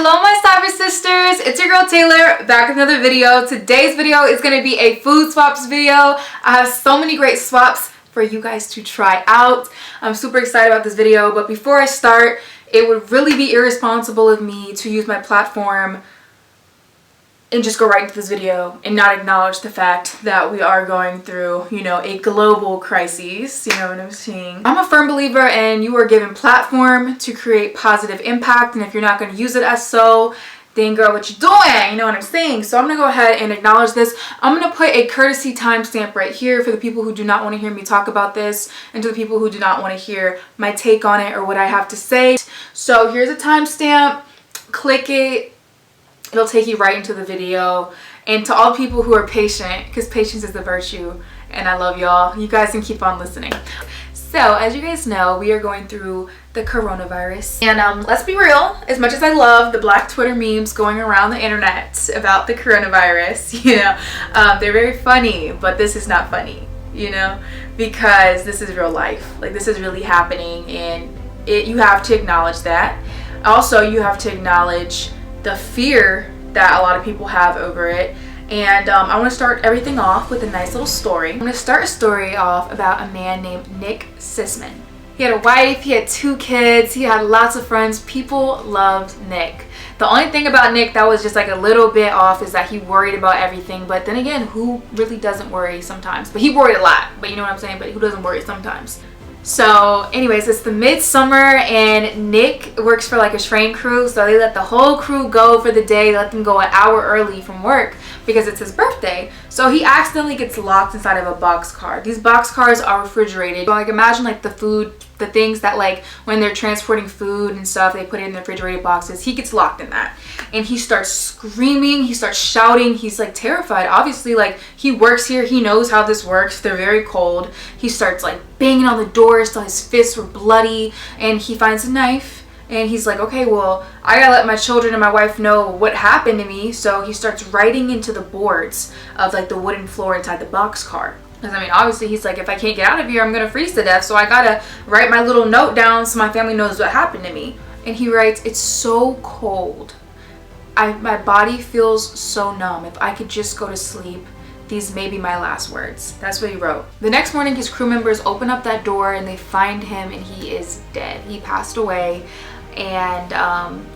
Hello my cyber sisters, it's your girl Taylor back with another video. Today's video is going to be a food swaps video. I have so many great swaps for you guys to try out. I'm super excited about this video, but before I start, it would really be irresponsible of me to use my platform and just go right into this video and not acknowledge the fact that we are going through, a global crisis, you know what I'm saying? I'm a firm believer in you are given platform to create positive impact, and if you're not going to use it as so, then girl, what you doing? You know what I'm saying? So I'm going to go ahead and acknowledge this. I'm going to put a courtesy timestamp right here for the people who do not want to hear me talk about this, and to the people who do not want to hear my take on it or what I have to say. So here's a timestamp. Click it. It'll take you right into the video. And to all people who are patient, because patience is the virtue, and I love y'all, you guys can keep on listening. So as you guys know, we are going through the coronavirus, and let's be real, as much as I love the black Twitter memes going around the internet about the coronavirus, they're very funny, but this is not funny, because this is real life. Like, this is really happening, and you have to acknowledge that. Also, you have to acknowledge the fear that a lot of people have over it. And I want to start everything off with a nice little story. I'm going to start a story off about a man named Nick Sisman. He had a wife, he had 2 kids, he had lots of friends. People loved Nick. The only thing about Nick that was just like a little bit off is that he worried about everything. But then again, who really doesn't worry sometimes? But he worried a lot, but you know what I'm saying? But who doesn't worry sometimes? So anyways, it's the midsummer, and Nick works for like a train crew, so they let the whole crew go for the day. They let them go an hour early from work because it's his birthday. So he accidentally gets locked inside of a boxcar. These boxcars are refrigerated. So like, imagine like the things that like when they're transporting food and stuff, they put it in the refrigerated boxes. He gets locked in that, and he starts screaming, he starts shouting. He's like terrified. Obviously, like, he works here, he knows how this works. They're very cold. He starts like banging on the doors till his fists were bloody, and he finds a knife, and he's like, okay, well, I gotta let my children and my wife know what happened to me. So he starts writing into the boards of like the wooden floor inside the boxcar. Because I mean, obviously he's like, if I can't get out of here, I'm gonna freeze to death, so I gotta write my little note down so my family knows what happened to me. And he writes, it's so cold, my body feels so numb. If I could just go to sleep, these may be my last words. That's what he wrote. The next morning, his crew members open up that door and they find him, and he is dead. He passed away, and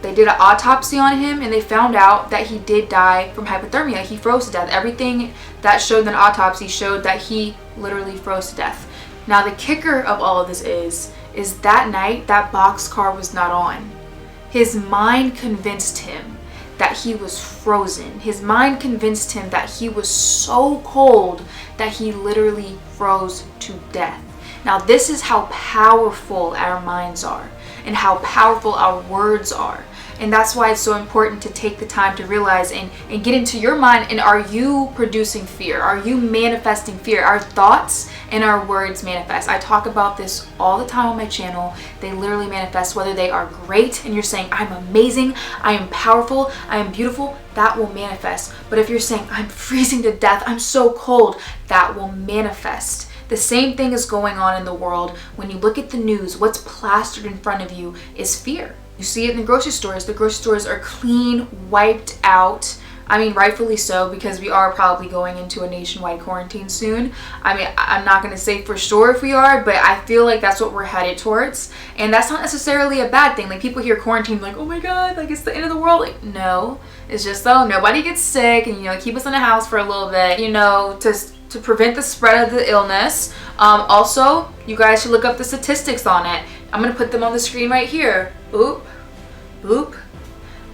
they did an autopsy on him, and they found out that he did die from hypothermia. He froze to death. Everything that showed in an autopsy showed that he literally froze to death. Now the kicker of all of this is that night that boxcar was not on. His mind convinced him that he was frozen. His mind convinced him that he was so cold that he literally froze to death. Now this is how powerful our minds are, and how powerful our words are. And that's why it's so important to take the time to realize and get into your mind, and are you producing fear? Are you manifesting fear? Our thoughts and our words manifest. I talk about this all the time on my channel. They literally manifest, whether they are great and you're saying, I'm amazing, I am powerful, I am beautiful, that will manifest. But if you're saying, I'm freezing to death, I'm so cold, that will manifest. The same thing is going on in the world. When you look at the news, what's plastered in front of you is fear. You see it in the grocery stores. The grocery stores are clean, wiped out. I mean, rightfully so, because we are probably going into a nationwide quarantine soon. I mean, I'm not going to say for sure if we are, but I feel like that's what we're headed towards. And that's not necessarily a bad thing. Like, people hear quarantine like, oh my God, like it's the end of the world. Like, no, it's just so nobody gets sick, and, keep us in the house for a little bit, to prevent the spread of the illness. Also, you guys should look up the statistics on it. I'm going to put them on the screen right here. Boop, boop,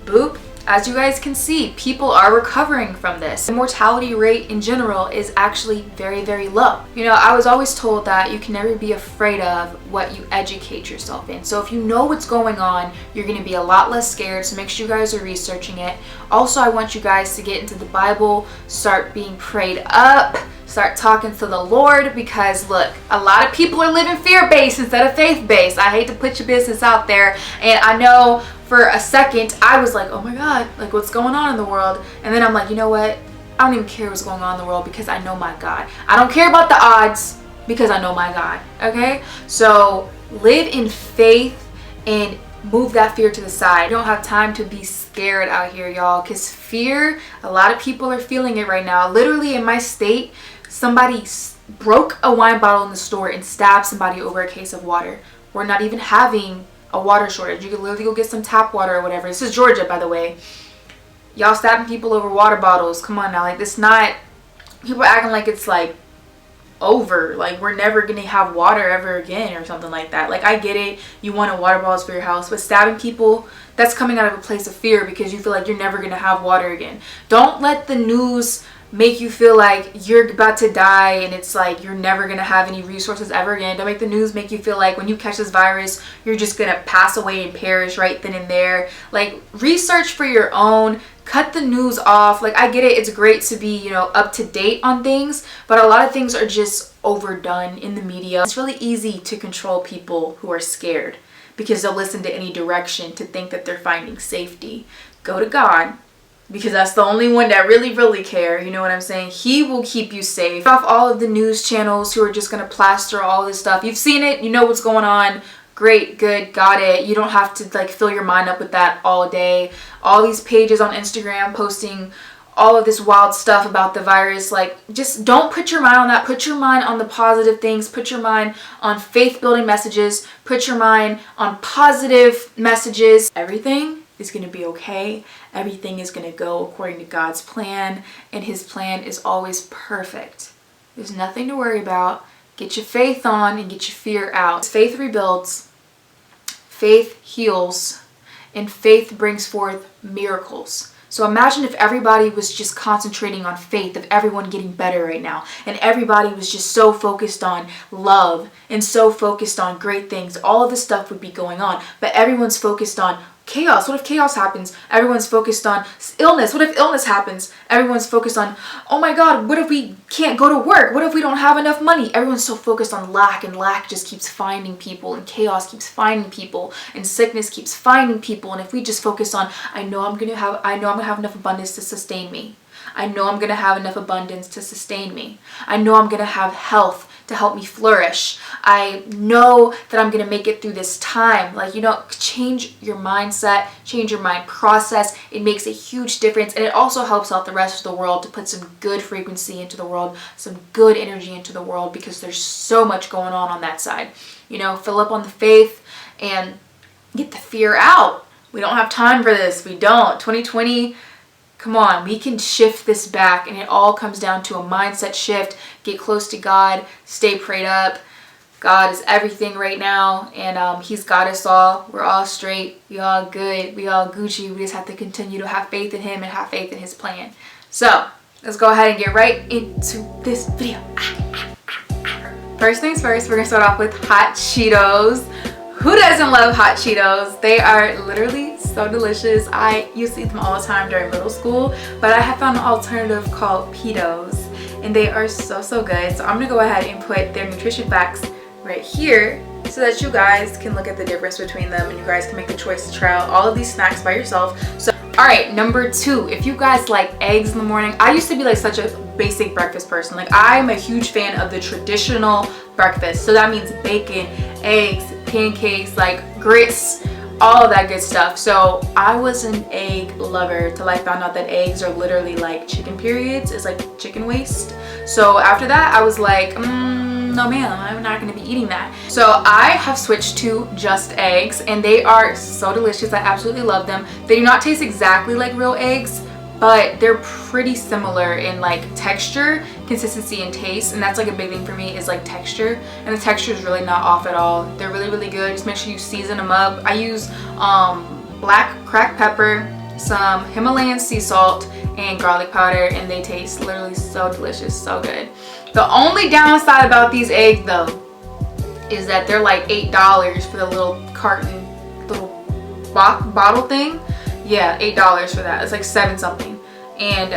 boop. As you guys can see, people are recovering from this. The mortality rate in general is actually very, very low. I was always told that you can never be afraid of what you educate yourself in. So if you know what's going on, you're going to be a lot less scared. So make sure you guys are researching it. Also, I want you guys to get into the Bible, start being prayed up, start talking to the Lord, because look, a lot of people are living fear-based instead of faith-based. I hate to put your business out there, and I know for a second I was like, oh my God, like what's going on in the world? And then I'm like, you know what? I don't even care what's going on in the world, because I know my God. I don't care about the odds, because I know my God. Okay? So live in faith and move that fear to the side. You don't have time to be scared out here, y'all, because fear, a lot of people are feeling it right now. Literally in my state, somebody broke a wine bottle in the store and stabbed somebody over a case of water. We're not even having a water shortage. You can literally go get some tap water or whatever. This is Georgia, by the way. Y'all stabbing people over water bottles. Come on now. Like, this not... People acting like it's, like, over. Like, we're never going to have water ever again or something like that. Like, I get it. You want a water bottles for your house. But stabbing people, that's coming out of a place of fear because you feel like you're never going to have water again. Don't let the news make you feel like you're about to die and it's like you're never gonna have any resources ever again. Don't make the news make you feel like when you catch this virus you're just gonna pass away and perish right then and there. Like, research for your own. Cut the news off. Like, I get it, it's great to be, you know, up to date on things, but a lot of things are just overdone in the media. It's really easy to control people who are scared because they'll listen to any direction to think that they're finding safety. Go to God, because that's the only one that really care. You know what I'm saying? He will keep you safe. Off all of the news channels who are just gonna plaster all this stuff. You've seen it, you know what's going on. Great, good, got it. You don't have to like fill your mind up with that all day. All these pages on Instagram posting all of this wild stuff about the virus. Like, just don't put your mind on that. Put your mind on the positive things. Put your mind on faith building messages. Put your mind on positive messages. Everything is going to be okay. Everything is going to go according to God's plan, and his plan is always perfect. There's nothing to worry about. Get your faith on and get your fear out. Faith rebuilds, faith heals, and faith brings forth miracles. So imagine if everybody was just concentrating on faith, of everyone getting better right now, and everybody was just so focused on love and so focused on great things. All of this stuff would be going on, but everyone's focused on chaos. What if chaos happens? Everyone's focused on illness. What if illness happens? Everyone's focused on, oh my God, what if we can't go to work? What if we don't have enough money? Everyone's so focused on lack, and lack just keeps finding people, and chaos keeps finding people, and sickness keeps finding people. And if we just focus on, I know I'm gonna have enough abundance to sustain me. I know I'm gonna have enough abundance to sustain me. I know I'm gonna have health to help me flourish. I know that I'm gonna make it through this time. Like, you know, change your mindset, change your mind process. It makes a huge difference, and it also helps out the rest of the world to put some good frequency into the world, some good energy into the world, because there's so much going on that side. You know, fill up on the faith and get the fear out. We don't have time for this. We don't. 2020, come on, we can shift this back, and it all comes down to a mindset shift. Get close to God, stay prayed up. God is everything right now, and he's got us all. We're all straight, we all good, we all Gucci. We just have to continue to have faith in him and have faith in his plan. So let's go ahead and get right into this video. First things first, we're gonna start off with hot Cheetos. Who doesn't love hot Cheetos? They are literally so delicious. I used to eat them all the time during middle school, but I have found an alternative called Peetos, and they are so good. So I'm gonna go ahead and put their nutrition facts right here so that you guys can look at the difference between them, and you guys can make the choice to try out all of these snacks by yourself. So, all right, number 2, if you guys like eggs in the morning, I used to be like such a basic breakfast person. Like, I'm a huge fan of the traditional breakfast. So that means bacon, eggs, pancakes, like grits, all of that good stuff. So I was an egg lover till I found out that eggs are literally like chicken periods. It's like chicken waste. So after that, I was like, no ma'am, I'm not gonna be eating that. So I have switched to Just Eggs, and they are so delicious. I absolutely love them. They do not taste exactly like real eggs, but they're pretty similar in like texture, consistency, and taste. And that's like a big thing for me, is like texture, and the texture is really not off at all. They're really good. Just make sure you season them up. I use black cracked pepper, some Himalayan sea salt, and garlic powder, and they taste literally so delicious, so good. The only downside about these eggs though is that they're like $8 for the little carton, little bottle thing. Yeah, $8 for that. It's like 7 something. And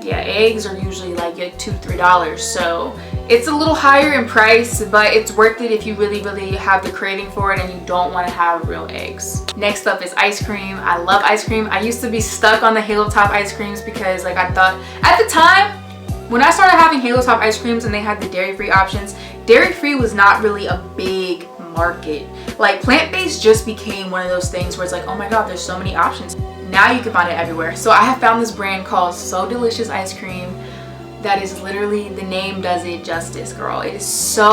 yeah, eggs are usually like $2-3, so it's a little higher in price, but it's worth it if you really have the craving for it and you don't want to have real eggs. Next up is ice cream. I love ice cream. I used to be stuck on the Halo Top ice creams because like I thought at the time when I started having Halo Top ice creams and they had the dairy-free options, dairy-free was not really a big market. Like plant-based just became one of those things where it's like, oh my god, there's so many options. Now you can find it everywhere. So I have found this brand called So Delicious Ice Cream that is literally, the name does it justice, girl. It is so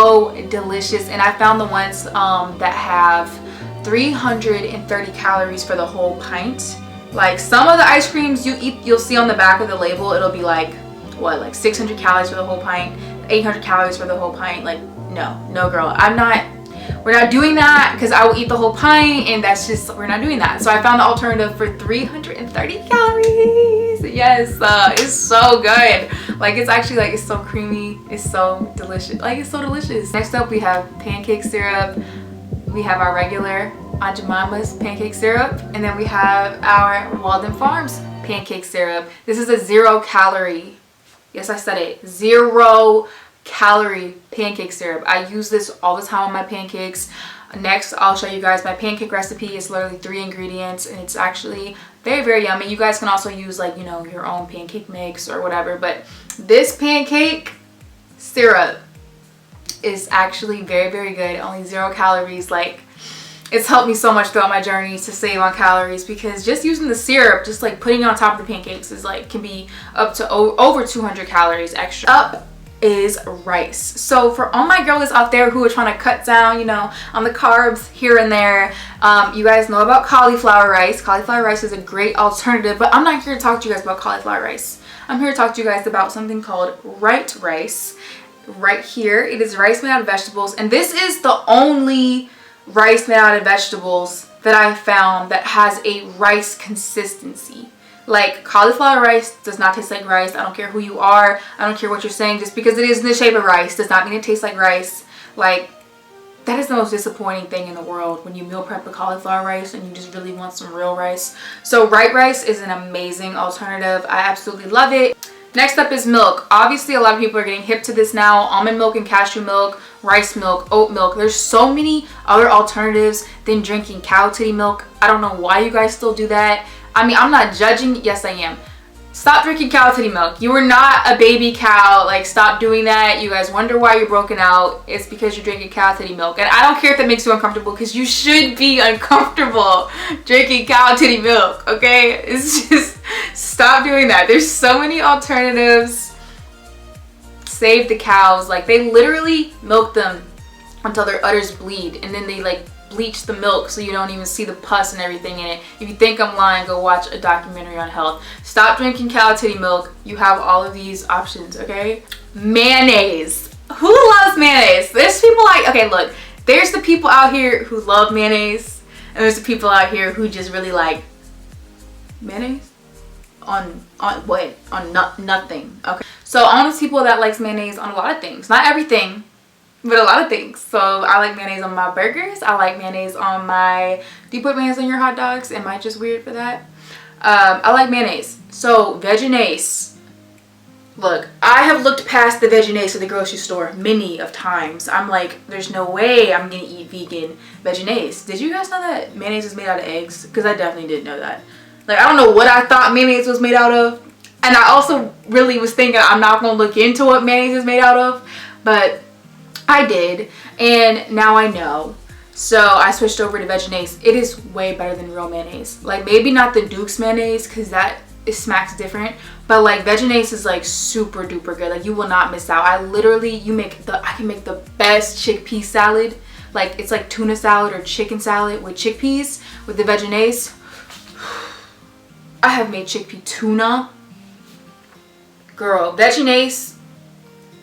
delicious. And I found the ones that have 330 calories for the whole pint. Like some of the ice creams you eat, you'll see on the back of the label, it'll be like, what, like 600 calories for the whole pint, 800 calories for the whole pint. Like, no girl, we're not doing that, because I will eat the whole pint, and that's just, we're not doing that. So I found the alternative for 330 calories. Yes, it's so good. Like, it's actually like, it's so creamy, it's so delicious, like it's so delicious. Next up we have pancake syrup. We have our regular Aunt Jemima's pancake syrup, and then we have our Walden Farms pancake syrup. This is a 0 calorie, yes I said it, 0 calorie pancake syrup. I use this all the time on my pancakes. Next, I'll show you guys my pancake recipe. It's literally 3 ingredients, and it's actually very, very yummy. You guys can also use, like, you know, your own pancake mix or whatever, but this pancake syrup is actually very, very good. Only 0 calories. Like, it's helped me so much throughout my journey to save on calories, because just using the syrup, just like putting it on top of the pancakes, is like, can be up to over 200 calories extra. Up is rice. So for all my girls out there who are trying to cut down, you know, on the carbs here and there, you guys know about cauliflower rice. Cauliflower rice is a great alternative, but I'm not here to talk to you guys about cauliflower rice. I'm here to talk to you guys about something called white rice. Right here, it is rice made out of vegetables, and this is the only rice made out of vegetables that I found that has a rice consistency. Like, cauliflower rice does not taste like rice. I don't care who you are. I don't care what you're saying. Just because it is in the shape of rice does not mean it tastes like rice. Like, that is the most disappointing thing in the world, when you meal prep a cauliflower rice and you just really want some real rice. So white rice is an amazing alternative. I absolutely love it. Next up is milk. Obviously, a lot of people are getting hip to this now. Almond milk and cashew milk, rice milk, oat milk. There's so many other alternatives than drinking cow titty milk. I don't know why you guys still do that. I mean, I'm not judging. Yes, I am. Stop drinking cow titty milk. You are not a baby cow. Like, stop doing that. You guys wonder why you're broken out. It's because you're drinking cow titty milk. And I don't care if that makes you uncomfortable, because you should be uncomfortable drinking cow titty milk, okay? It's just, stop doing that. There's so many alternatives. Save the cows. Like, they literally milk them until their udders bleed, and then they, like, bleach the milk so you don't even see the pus and everything in it. If you think I'm lying, go watch a documentary on health. Stop drinking cow titty milk. You have all of these options, okay? Mayonnaise. Who loves mayonnaise? There's people like, okay, look, there's the people out here who love mayonnaise, and there's the people out here who just really like mayonnaise on what? On nothing. Okay, so I'm one of those people that likes mayonnaise on a lot of things. Not everything, but a lot of things. So I like mayonnaise on my burgers. I like mayonnaise on my... Do you put mayonnaise on your hot dogs? Am I just weird for that? I like mayonnaise. So Vegenaise. Look, I have looked past the Vegenaise at the grocery store many of times. I'm like, there's no way I'm gonna eat vegan Vegenaise. Did you guys know that mayonnaise is made out of eggs? Because I definitely didn't know that. Like, I don't know what I thought mayonnaise was made out of. And I also really was thinking I'm not gonna look into what mayonnaise is made out of. But I did, and now I know. So I switched over to Vegenaise. It is way better than real mayonnaise. Like, maybe not the Duke's mayonnaise, because that it smacks different, but like Vegenaise is like super duper good. Like, you will not miss out. I can make the best chickpea salad. Like, it's like tuna salad or chicken salad with chickpeas with the Vegenaise. I have made chickpea tuna. Girl, Vegenaise.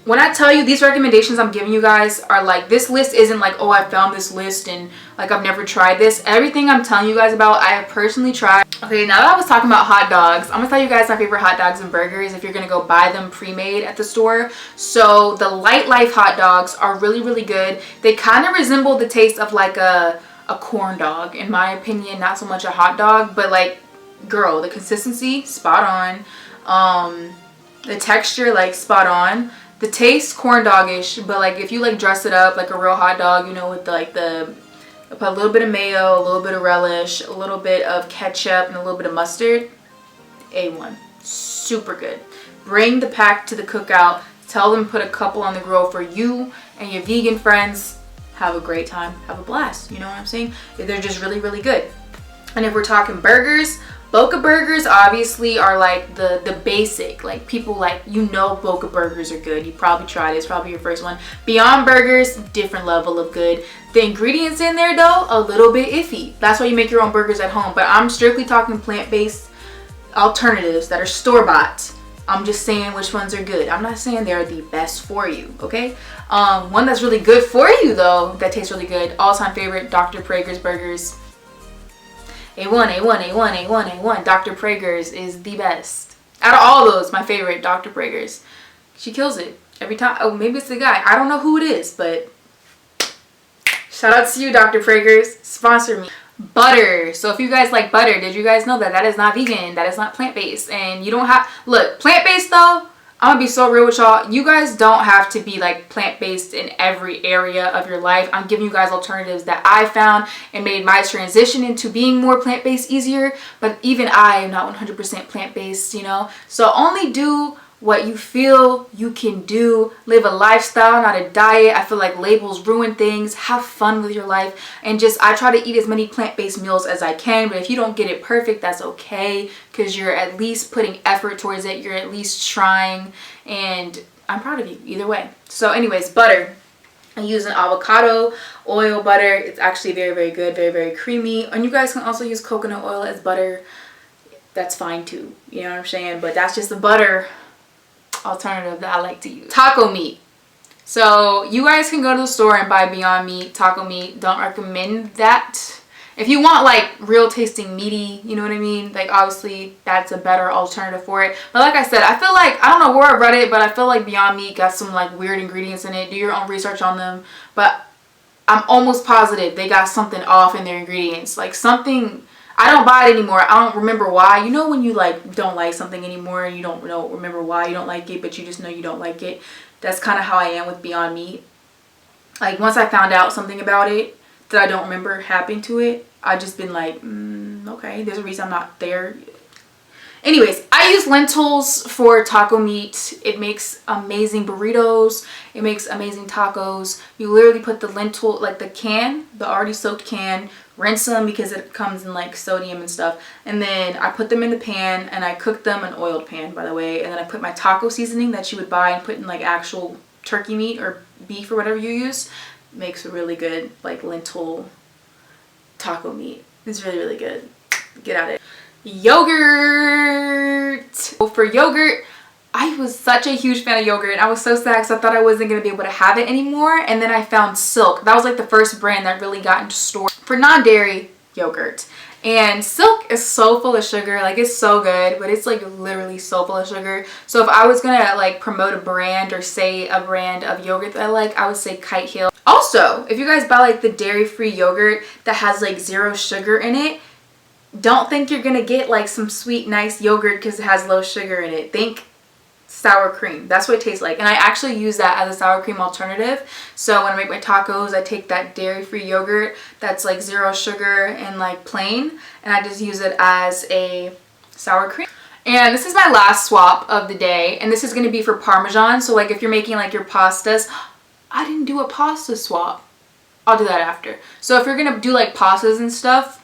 When I tell you these recommendations I'm giving you guys are like, this list isn't like, oh, I found this list and like I've never tried this. Everything I'm telling you guys about, I have personally tried. Okay, now that I was talking about hot dogs, I'm gonna tell you guys my favorite hot dogs and burgers if you're gonna go buy them pre-made at the store. So the Light Life hot dogs are really, really good. They kind of resemble the taste of like a corn dog, in my opinion. Not so much a hot dog, but like, girl, the consistency, spot on. The texture, like, spot on. The taste, corn doggish, but like if you like dress it up like a real hot dog, you know, with like put a little bit of mayo, a little bit of relish, a little bit of ketchup, and a little bit of mustard, A1. Super good. Bring the pack to the cookout. Tell them put a couple on the grill for you and your vegan friends. have a great time, have a blast. You know what I'm saying? They're just really, really good. And if we're talking burgers, Boca burgers obviously are like the basic, like people like, you know, Boca burgers are good. You probably tried it. It's probably your first one. Beyond Burgers, different level of good. The ingredients in there though, a little bit iffy. That's why you make your own burgers at home. But I'm strictly talking plant-based alternatives that are store-bought. I'm just saying which ones are good. I'm not saying they're the best for you, okay? One that's really good for you though, that tastes really good, all-time favorite, Dr. Praeger's burgers. A1, A1, A1, A1, A1. Dr. Praeger's is the best. Out of all those, my favorite, Dr. Praeger's. She kills it every time. Oh, maybe it's the guy. I don't know who it is, but shout out to you, Dr. Praeger's. Sponsor me. Butter. So if you guys like butter, did you guys know that that is not vegan? That is not plant-based. And you don't have... Look, plant-based though, I'm gonna be so real with y'all. You guys don't have to be like plant-based in every area of your life. I'm giving you guys alternatives that I found and made my transition into being more plant-based easier. But even I am not 100% plant-based, you know. So only do what you feel you can do. Live a lifestyle, not a diet. I feel like labels ruin things. Have fun with your life. And just, I try to eat as many plant-based meals as I can. But if you don't get it perfect, that's okay. Because you're at least putting effort towards it. You're at least trying. And I'm proud of you either way. So anyways, butter. I'm using avocado oil butter. It's actually very, very good. Very, very creamy. And you guys can also use coconut oil as butter. That's fine too. You know what I'm saying? But that's just the butter alternative that I like to use. Taco meat. So you guys can go to the store and buy Beyond Meat, taco meat. Don't recommend that. If you want like real tasting meaty, you know what I mean? Like obviously that's a better alternative for it. But like I said, I feel like, I don't know where I read it, but I feel like Beyond Meat got some like weird ingredients in it. Do your own research on them. But I'm almost positive they got something off in their ingredients. Like something... I don't buy it anymore. I don't remember why. You know when you like don't like something anymore and you don't remember why you don't like it, but you just know you don't like it. That's kind of how I am with Beyond Meat. Like once I found out something about it that I don't remember happening to it, I just been like, okay, there's a reason I'm not there. Anyways, I use lentils for taco meat. It makes amazing burritos. It makes amazing tacos. You literally put the lentil, like the can, the already soaked can, rinse them because it comes in like sodium and stuff. And then I put them in the pan and I cook them in an oiled pan, by the way. And then I put my taco seasoning that you would buy and put in like actual turkey meat or beef or whatever you use. Makes a really good like lentil taco meat. It's really, really good. Get at it. Yogurt. So for yogurt, I was such a huge fan of yogurt and I was so sad because I thought I wasn't going to be able to have it anymore. And then I found Silk. That was like the first brand that really got into store for non-dairy yogurt. And Silk is so full of sugar. Like it's so good, but it's like literally so full of sugar. So if I was going to like promote a brand or say a brand of yogurt that I like, I would say Kite Hill. Also, if you guys buy like the dairy-free yogurt that has like 0 sugar in it, don't think you're gonna get like some sweet nice yogurt because it has low sugar in it. Think sour cream. That's what it tastes like. And I actually use that as a sour cream alternative. So when I make my tacos, I take that dairy-free yogurt that's like 0 sugar and like plain, and I just use it as a sour cream. And this is my last swap of the day, and this is going to be for Parmesan. So like if you're making like your pastas, I didn't do a pasta swap. I'll do that after. So if you're gonna do like pastas and stuff,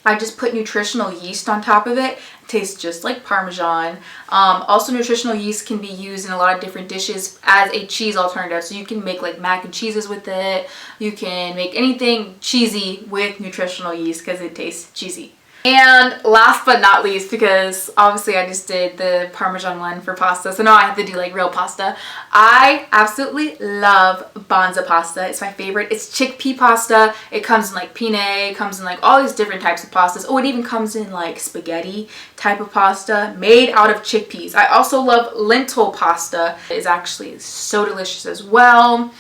I just put nutritional yeast on top of it. It tastes just like Parmesan. Also, nutritional yeast can be used in a lot of different dishes as a cheese alternative. So you can make like mac and cheeses with it. You can make anything cheesy with nutritional yeast because it tastes cheesy. And last but not least, because obviously I just did the Parmesan one for pasta, so now I have to do like real pasta. I absolutely love Banza pasta. It's my favorite. It's chickpea pasta. It comes in like penne, it comes in like all these different types of pastas. Oh, it even comes in like spaghetti type of pasta made out of chickpeas. I also love lentil pasta. It's actually so delicious as well.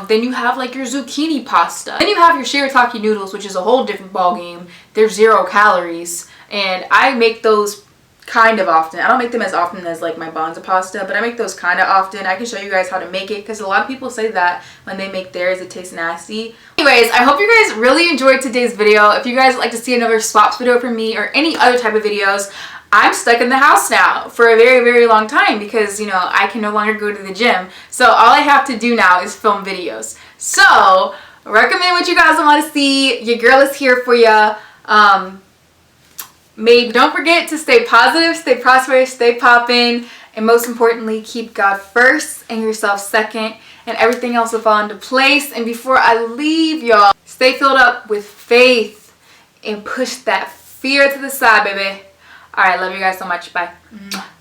Then you have like your zucchini pasta. Then you have your shirataki noodles, which is a whole different ballgame. They're 0 calories, and I make those kind of often. I don't make them as often as like my Banza pasta, but I make those kind of often. I can show you guys how to make it because a lot of people say that when they make theirs it tastes nasty. Anyways, I hope you guys really enjoyed today's video. If you guys would like to see another swaps video from me or any other type of videos, I'm stuck in the house now for a very, very long time because, you know, I can no longer go to the gym. So all I have to do now is film videos. So recommend what you guys want to see. Your girl is here for you. Maybe don't forget to stay positive, stay prosperous, stay poppin', and most importantly, keep God first and yourself second, and everything else will fall into place. And before I leave, y'all, stay filled up with faith and push that fear to the side, baby. All right, love you guys so much. Bye.